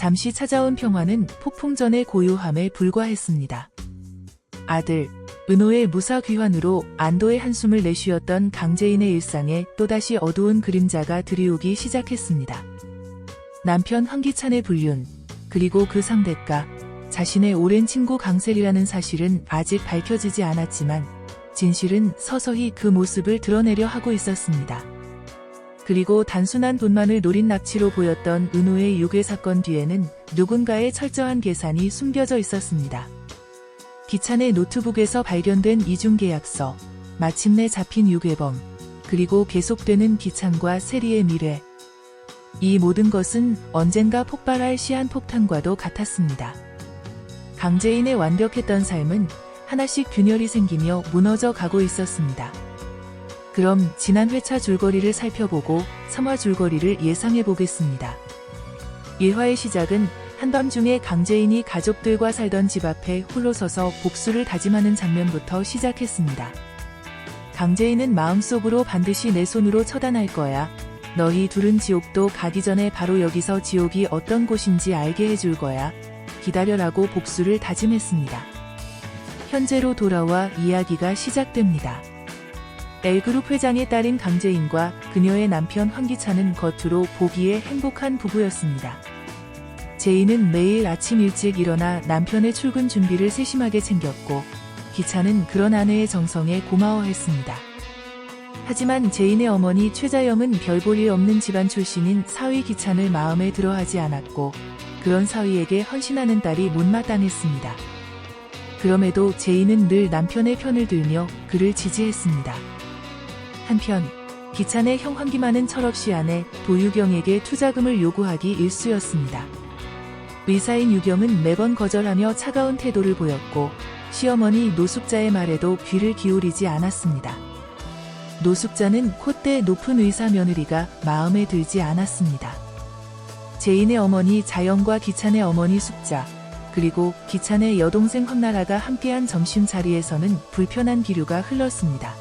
잠시 찾아온 평화는 폭풍전의 고요함에 불과했습니다. 아들 은호의 무사귀환으로 안도의 한숨을 내쉬었던 강재인의 일상에 또다시 어두운 그림자가 들이오기 시작했습니다. 남편 황기찬의 불륜, 그리고 그 상대가 자신의 오랜 친구 강세리라는 사실은 아직 밝혀지지 않았지만 진실은 서서히 그 모습을 드러내려 하고 있었습니다. 그리고 단순한 돈만을 노린 납치로 보였던 은호의 유괴 사건 뒤에는 누군가의 철저한 계산이 숨겨져 있었습니다. 기찬의 노트북에서 발견된 이중계약서, 마침내 잡힌 유괴범, 그리고 계속되는 기찬과 세리의 미래. 이 모든 것은 언젠가 폭발할 시한폭탄과도 같았습니다. 강재인의 완벽했던 삶은 하나씩 균열이 생기며 무너져 가고 있었습니다. 그럼 지난 회차 줄거리를 살펴보고 3화 줄거리를 예상해 보겠습니다. 1화의 시작은 한밤중에 강재인이 가족들과 살던 집 앞에 홀로 서서 복수를 다짐하는 장면부터 시작했습니다. 강재인은 마음속으로 반드시 내 손으로 처단할 거야. 너희 둘은 지옥도 가기 전에 바로 여기서 지옥이 어떤 곳인지 알게 해줄 거야. 기다려라고 복수를 다짐했습니다. 현재로 돌아와 이야기가 시작됩니다. L그룹 회장의 딸인 강재인과 그녀의 남편 황기찬은 겉으로 보기에 행복한 부부였습니다. 재인은 매일 아침 일찍 일어나 남편의 출근 준비를 세심하게 챙겼고 기찬은 그런 아내의 정성에 고마워했습니다. 하지만 재인의 어머니 최자영은 별 볼 일 없는 집안 출신인 사위 기찬을 마음에 들어하지 않았고 그런 사위에게 헌신하는 딸이 못마땅했습니다. 그럼에도 재인은 늘 남편의 편을 들며 그를 지지했습니다. 한편 기찬의 형 황기만은 철없이 아내 도유경에게 투자금을 요구하기 일쑤였습니다. 의사인 유경은 매번 거절하며 차가운 태도를 보였고 시어머니 노숙자의 말에도 귀를 기울이지 않았습니다. 노숙자는 콧대 높은 의사 며느리가 마음에 들지 않았습니다. 재인의 어머니 자영과 기찬의 어머니 숙자, 그리고 기찬의 여동생 황나라가 함께한 점심자리에서는 불편한 기류가 흘렀습니다.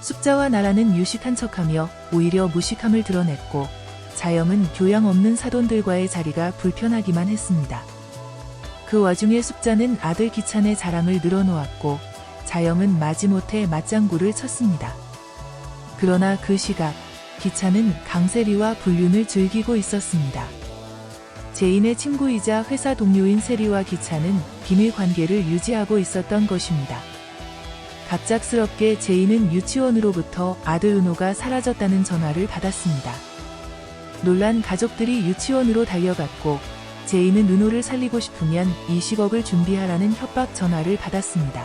숙자와 나라는 유식한 척하며 오히려 무식함을 드러냈고 자영은 교양 없는 사돈들과의 자리가 불편하기만 했습니다. 그 와중에 숙자는 아들 기찬의 자랑을 늘어놓았고 자영은 마지못해 맞장구를 쳤습니다. 그러나 그 시각 기찬은 강세리와 불륜을 즐기고 있었습니다. 재인의 친구이자 회사 동료인 세리와 기찬은 비밀 관계를 유지하고 있었던 것입니다. 갑작스럽게 재인은 유치원으로부터 아들 은호가 사라졌다는 전화를 받았습니다. 놀란 가족들이 유치원으로 달려갔고 재인은 은호를 살리고 싶으면 20억을 준비하라는 협박 전화를 받았습니다.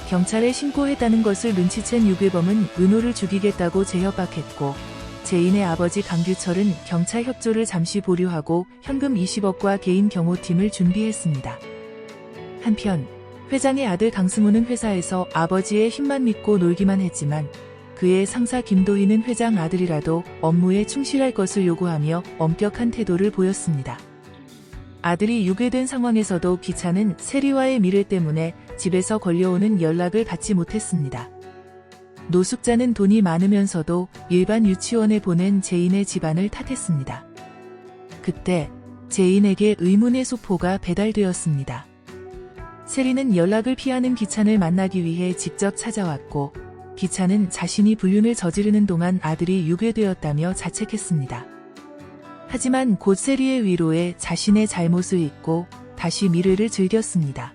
경찰에 신고했다는 것을 눈치챈 유괴범은 은호를 죽이겠다고 재협박했고 재인의 아버지 강규철은 경찰 협조를 잠시 보류하고 현금 20억과 개인 경호팀을 준비했습니다. 한편 회장의 아들 강승우는 회사에서 아버지의 힘만 믿고 놀기만 했지만 그의 상사 김도희는 회장 아들이라도 업무에 충실할 것을 요구하며 엄격한 태도를 보였습니다. 아들이 유괴된 상황에서도 기찬은 세리와의 미래 때문에 집에서 걸려오는 연락을 받지 못했습니다. 노숙자는 돈이 많으면서도 일반 유치원에 보낸 재인의 집안을 탓했습니다. 그때 재인에게 의문의 소포가 배달되었습니다. 세리는 연락을 피하는 기찬을 만나기 위해 직접 찾아왔고 기찬은 자신이 불륜을 저지르는 동안 아들이 유괴되었다며 자책했습니다. 하지만 곧 세리의 위로에 자신의 잘못을 잊고 다시 미래를 즐겼습니다.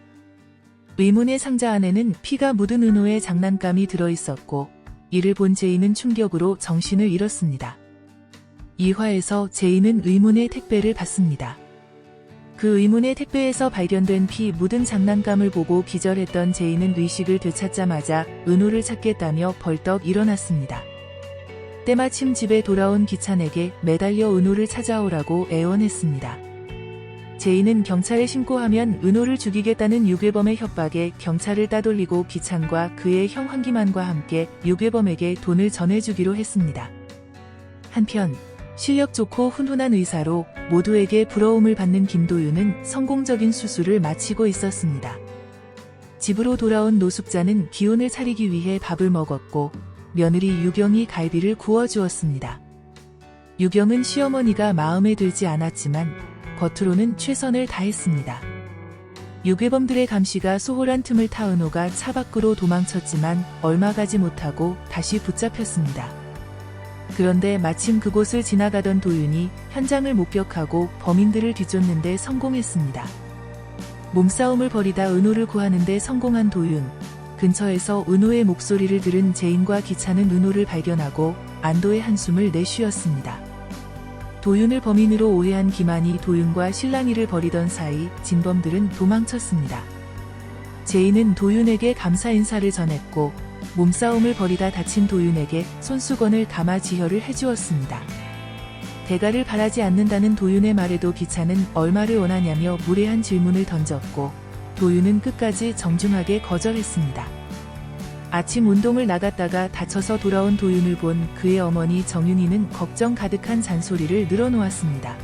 의문의 상자 안에는 피가 묻은 은호의 장난감이 들어있었고 이를 본 재인은 충격으로 정신을 잃었습니다. 2화에서 재인은 의문의 택배를 받습니다. 그 의문의 택배에서 발견된 피 묻은 장난감을 보고 기절했던 재인은 의식을 되찾자마자 은호를 찾겠다며 벌떡 일어났습니다. 때마침 집에 돌아온 기찬에게 매달려 은호를 찾아오라고 애원했습니다. 재인은 경찰에 신고하면 은호를 죽이겠다는 유괴범의 협박에 경찰을 따돌리고 기찬과 그의 형 황기만과 함께 유괴범에게 돈을 전해주기로 했습니다. 한편 실력 좋고 훈훈한 의사로 모두에게 부러움을 받는 김도윤은 성공적인 수술을 마치고 있었습니다. 집으로 돌아온 노숙자는 기운을 차리기 위해 밥을 먹었고 며느리 유경이 갈비를 구워주었습니다. 유경은 시어머니가 마음에 들지 않았지만 겉으로는 최선을 다했습니다. 유괴범들의 감시가 소홀한 틈을 타 은호가 차 밖으로 도망쳤지만 얼마 가지 못하고 다시 붙잡혔습니다. 그런데 마침 그곳을 지나가던 도윤이 현장을 목격하고 범인들을 뒤쫓는 데 성공했습니다. 몸싸움을 벌이다 은호를 구하는 데 성공한 도윤. 근처에서 은호의 목소리를 들은 제인과 기찬은 은호를 발견하고 안도의 한숨을 내쉬었습니다. 도윤을 범인으로 오해한 기만이 도윤과 실랑이를 벌이던 사이 진범들은 도망쳤습니다. 제인은 도윤에게 감사 인사를 전했고 몸싸움을 벌이다 다친 도윤에게 손수건을 감아 지혈을 해주었습니다. 대가를 바라지 않는다는 도윤의 말에도 기찬은 얼마를 원하냐며 무례한 질문을 던졌고 도윤은 끝까지 정중하게 거절했습니다. 아침 운동을 나갔다가 다쳐서 돌아온 도윤을 본 그의 어머니 정윤이는 걱정 가득한 잔소리를 늘어놓았습니다.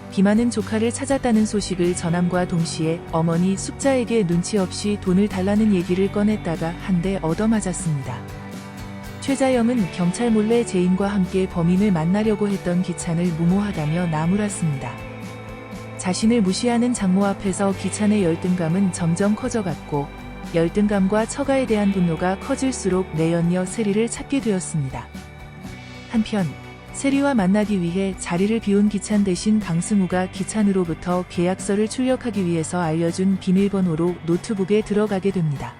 기만은 조카를 찾았다는 소식을 전함과 동시에 어머니 숙자에게 눈치 없이 돈을 달라는 얘기를 꺼냈다가 한 대 얻어맞았습니다. 최자영은 경찰 몰래 제인과 함께 범인을 만나려고 했던 기찬을 무모하다며 나무랐습니다. 자신을 무시하는 장모 앞에서 기찬의 열등감은 점점 커져갔고 열등감과 처가에 대한 분노가 커질수록 내연녀 세리를 찾게 되었습니다. 한편 세리와 만나기 위해 자리를 비운 기찬 대신 강승우가 기찬으로부터 계약서를 출력하기 위해서 알려준 비밀번호로 노트북에 들어가게 됩니다.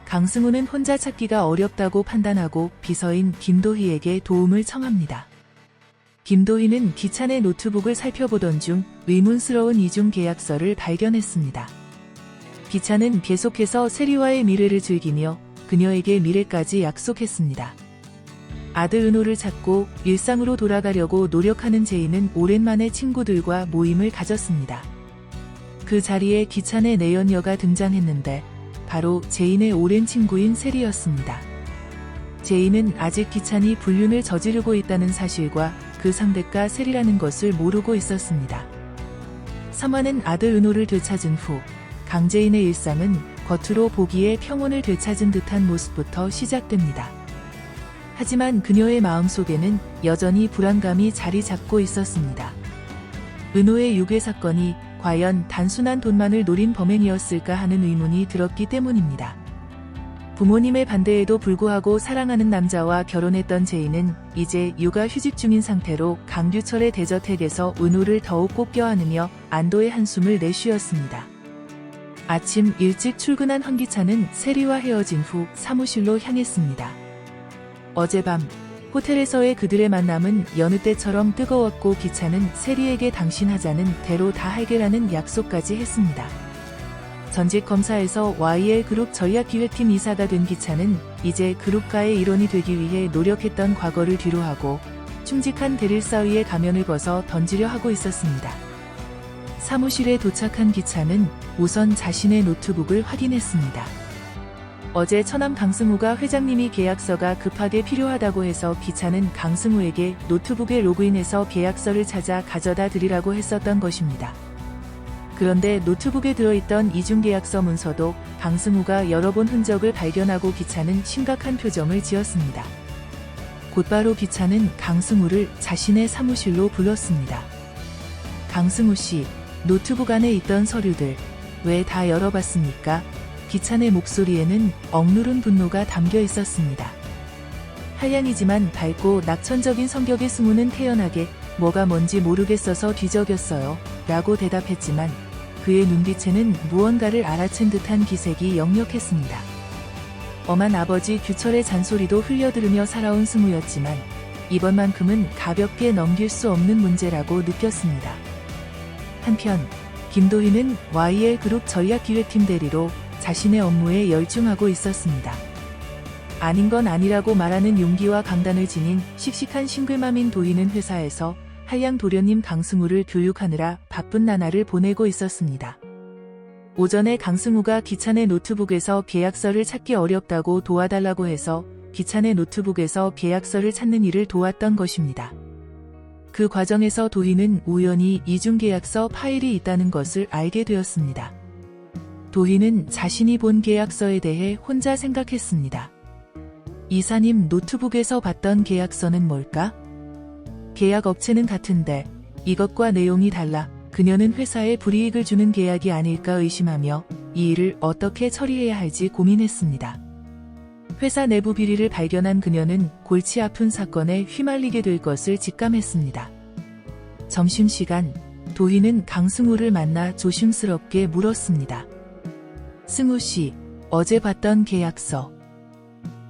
강승우는 혼자 찾기가 어렵다고 판단하고 비서인 김도희에게 도움을 청합니다. 김도희는 기찬의 노트북을 살펴보던 중 의문스러운 이중 계약서를 발견했습니다. 기찬은 계속해서 세리와의 미래를 즐기며 그녀에게 미래까지 약속했습니다. 아들 은호를 찾고 일상으로 돌아가려고 노력하는 제인은 오랜만에 친구들과 모임을 가졌습니다. 그 자리에 기찬의 내연녀가 등장했는데 바로 제인의 오랜 친구인 세리였습니다. 제인은 아직 기찬이 불륜을 저지르고 있다는 사실과 그 상대가 세리라는 것을 모르고 있었습니다. 삼화는 아들 은호를 되찾은 후 강제인의 일상은 겉으로 보기에 평온을 되찾은 듯한 모습부터 시작됩니다. 하지만 그녀의 마음속에는 여전히 불안감이 자리 잡고 있었습니다. 은호의 유괴 사건이 과연 단순한 돈만을 노린 범행이었을까 하는 의문이 들었기 때문입니다. 부모님의 반대에도 불구하고 사랑하는 남자와 결혼했던 제인은 이제 육아휴직 중인 상태로 강규철의 대저택에서 은호를 더욱 꼭 껴안으며 안도의 한숨을 내쉬었습니다. 아침 일찍 출근한 황기찬은 세리와 헤어진 후 사무실로 향했습니다. 어젯밤 호텔에서의 그들의 만남은 여느 때처럼 뜨거웠고 기찬은 세리에게 당신 하자는 대로 다 해결하는 약속까지 했습니다. 전직 검사에서 YL그룹 전략기획팀 이사가 된 기찬은 이제 그룹가의 일원이 되기 위해 노력했던 과거를 뒤로하고 충직한 대릴사위의 가면을 벗어 던지려 하고 있었습니다. 사무실에 도착한 기찬은 우선 자신의 노트북을 확인했습니다. 어제 처남 강승우가 회장님이 계약서가 급하게 필요하다고 해서 기찬은 강승우에게 노트북에 로그인해서 계약서를 찾아 가져다 드리라고 했었던 것입니다. 그런데 노트북에 들어있던 이중계약서 문서도 강승우가 열어본 흔적을 발견하고 기찬은 심각한 표정을 지었습니다. 곧바로 기찬은 강승우를 자신의 사무실로 불렀습니다. 강승우 씨, 노트북 안에 있던 서류들 왜 다 열어봤습니까? 기찬의 목소리에는 억누른 분노가 담겨 있었습니다. 한량이지만 밝고 낙천적인 성격의 승우는 태연하게 뭐가 뭔지 모르겠어서 뒤적였어요 라고 대답했지만 그의 눈빛에는 무언가를 알아챈 듯한 기색이 역력했습니다. 엄한 아버지 규철의 잔소리도 흘려들으며 살아온 승우였지만 이번만큼은 가볍게 넘길 수 없는 문제라고 느꼈습니다. 한편 김도희는 YL그룹 전략기획팀 대리로 자신의 업무에 열중하고 있었습니다. 아닌 건 아니라고 말하는 용기와 강단을 지닌 씩씩한 싱글맘인 도희는 회사에서 한량 도련님 강승우를 교육하느라 바쁜 나날을 보내고 있었습니다. 오전에 강승우가 기찬의 노트북에서 계약서를 찾기 어렵다고 도와달라고 해서 기찬의 노트북에서 계약서를 찾는 일을 도왔던 것입니다. 그 과정에서 도희는 우연히 이중계약서 파일이 있다는 것을 알게 되었습니다. 도희는 자신이 본 계약서에 대해 혼자 생각했습니다. 이사님 노트북에서 봤던 계약서는 뭘까? 계약 업체는 같은데 이것과 내용이 달라 그녀는 회사에 불이익을 주는 계약이 아닐까 의심하며 이 일을 어떻게 처리해야 할지 고민했습니다. 회사 내부 비리를 발견한 그녀는 골치 아픈 사건에 휘말리게 될 것을 직감했습니다. 점심시간, 도희는 강승우를 만나 조심스럽게 물었습니다. 승우 씨, 어제 봤던 계약서.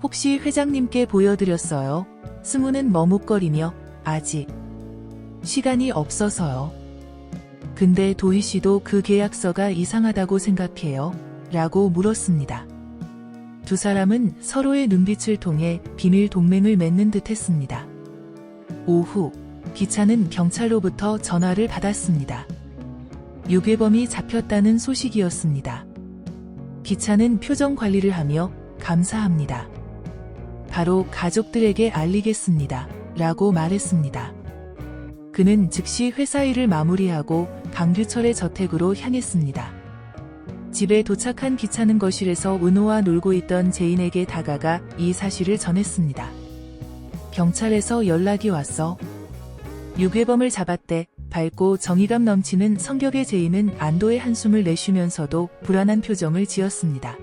혹시 회장님께 보여드렸어요? 승우는 머뭇거리며 아직 시간이 없어서요. 근데 도희 씨도 그 계약서가 이상하다고 생각해요? 라고 물었습니다. 두 사람은 서로의 눈빛을 통해 비밀 동맹을 맺는 듯 했습니다. 오후, 기차는 경찰로부터 전화를 받았습니다. 유괴범이 잡혔다는 소식이었습니다. 기차는 표정 관리를 하며 감사합니다. 바로 가족들에게 알리겠습니다. 라고 말했습니다. 그는 즉시 회사 일을 마무리하고 강규철의 저택으로 향했습니다. 집에 도착한 기차는 거실에서 은호와 놀고 있던 제인에게 다가가 이 사실을 전했습니다. 경찰에서 연락이 왔어. 유괴범을 잡았대. 밝고 정의감 넘치는 성격의 제인은 안도의 한숨을 내쉬면서도 불안한 표정을 지었습니다.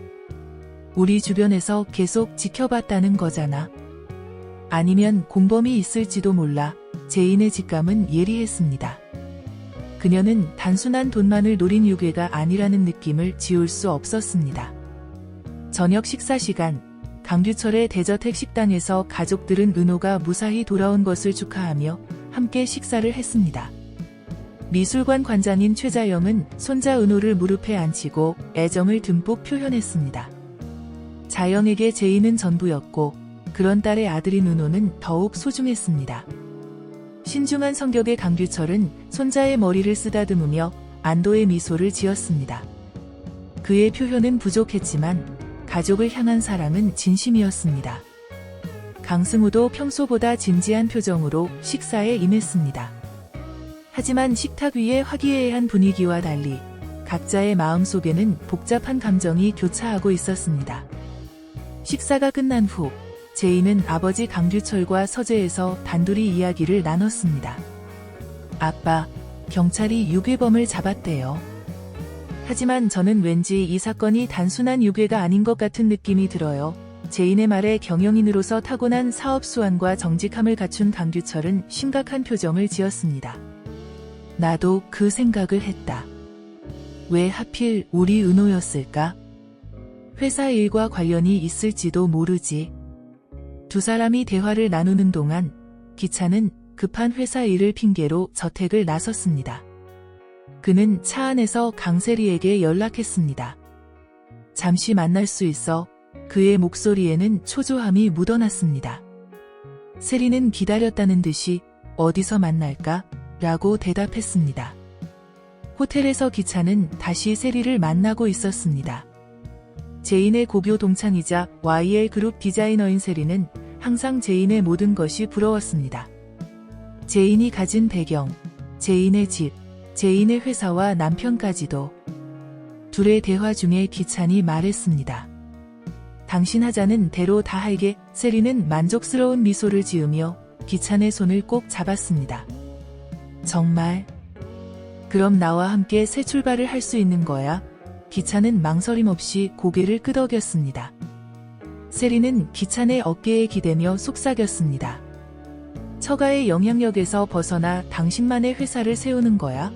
우리 주변에서 계속 지켜봤다는 거잖아. 아니면 공범이 있을지도 몰라. 제인의 직감은 예리했습니다. 그녀는 단순한 돈만을 노린 유괴가 아니라는 느낌을 지울 수 없었습니다. 저녁 식사 시간, 강규철의 대저택 식당에서 가족들은 은호가 무사히 돌아온 것을 축하하며 함께 식사를 했습니다. 미술관 관장인 최자영은 손자 은호를 무릎에 앉히고 애정을 듬뿍 표현했습니다. 자영에게 제인은 전부였고 그런 딸의 아들인 은호는 더욱 소중했습니다. 신중한 성격의 강규철은 손자의 머리를 쓰다듬으며 안도의 미소를 지었습니다. 그의 표현은 부족했지만 가족을 향한 사랑은 진심이었습니다. 강승우도 평소보다 진지한 표정으로 식사에 임했습니다. 하지만 식탁 위의 화기애애한 분위기와 달리 각자의 마음속에는 복잡한 감정이 교차하고 있었습니다. 식사가 끝난 후 제인은 아버지 강규철과 서재에서 단둘이 이야기를 나눴습니다. 아빠, 경찰이 유괴범을 잡았대요. 하지만 저는 왠지 이 사건이 단순한 유괴가 아닌 것 같은 느낌이 들어요. 제인의 말에 경영인으로서 타고난 사업 수완과 정직함을 갖춘 강규철은 심각한 표정을 지었습니다. 나도 그 생각을 했다. 왜 하필 우리 은호였을까? 회사 일과 관련이 있을지도 모르지. 두 사람이 대화를 나누는 동안 기차는 급한 회사 일을 핑계로 저택을 나섰습니다. 그는 차 안에서 강세리에게 연락했습니다. 잠시 만날 수 있어. 그의 목소리에는 초조함이 묻어났습니다. 세리는 기다렸다는 듯이 어디서 만날까? 라고 대답했습니다. 호텔에서 기차는 다시 세리를 만나고 있었습니다. 제인의 고교 동창이자 YL 그룹 디자이너인 세리는 항상 제인의 모든 것이 부러웠습니다. 제인이 가진 배경, 제인의 집, 제인의 회사와 남편까지도. 둘의 대화 중에 기찬이 말했습니다. 당신 하자는 대로 다 할게. 세리는 만족스러운 미소를 지으며 기찬의 손을 꼭 잡았습니다. 정말? 그럼 나와 함께 새 출발을 할 수 있는 거야? 기찬은 망설임 없이 고개를 끄덕였습니다. 세리는 기찬의 어깨에 기대며 속삭였습니다. 처가의 영향력에서 벗어나 당신만의 회사를 세우는 거야?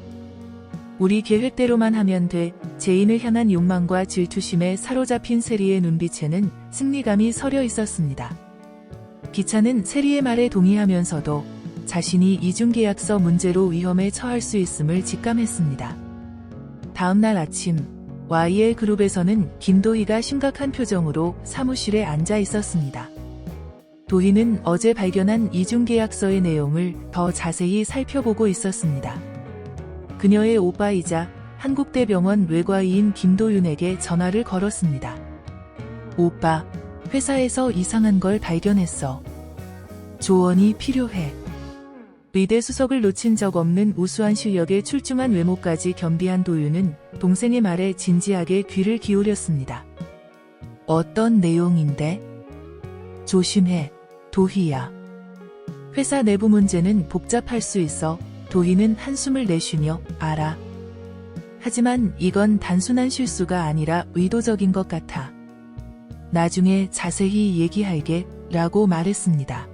우리 계획대로만 하면 돼. 제인을 향한 욕망과 질투심에 사로잡힌 세리의 눈빛에는 승리감이 서려 있었습니다. 기찬은 세리의 말에 동의하면서도 자신이 이중계약서 문제로 위험에 처할 수 있음을 직감했습니다. 다음 날 아침, YL 그룹에서는 김도희가 심각한 표정으로 사무실에 앉아 있었습니다. 도희는 어제 발견한 이중계약서의 내용을 더 자세히 살펴보고 있었습니다. 그녀의 오빠이자 한국대병원 외과의인 김도윤에게 전화를 걸었습니다. 오빠, 회사에서 이상한 걸 발견했어. 조언이 필요해. 의대 수석을 놓친 적 없는 우수한 실력에 출중한 외모까지 겸비한 도윤은 동생의 말에 진지하게 귀를 기울였습니다. 어떤 내용인데? 조심해, 도희야. 회사 내부 문제는 복잡할 수 있어. 도희는 한숨을 내쉬며 알아. 하지만 이건 단순한 실수가 아니라 의도적인 것 같아. 나중에 자세히 얘기할게 라고 말했습니다.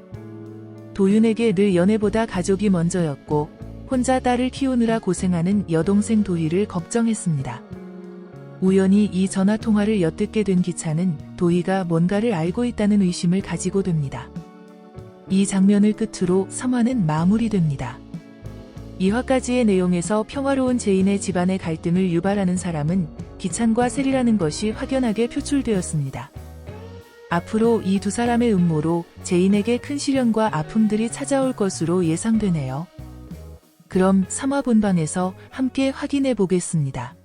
도윤에게 늘 연애보다 가족이 먼저였고 혼자 딸을 키우느라 고생하는 여동생 도희를 걱정했습니다. 우연히 이 전화통화를 엿듣게 된 기찬은 도희가 뭔가를 알고 있다는 의심을 가지고 됩니다. 이 장면을 끝으로 3화는 마무리됩니다. 2화까지의 내용에서 평화로운 제인의 집안의 갈등을 유발하는 사람은 기찬과 셀이라는 것이 확연하게 표출되었습니다. 앞으로 이 두 사람의 음모로 제인에게 큰 시련과 아픔들이 찾아올 것으로 예상되네요. 그럼 3화 본방에서 함께 확인해 보겠습니다.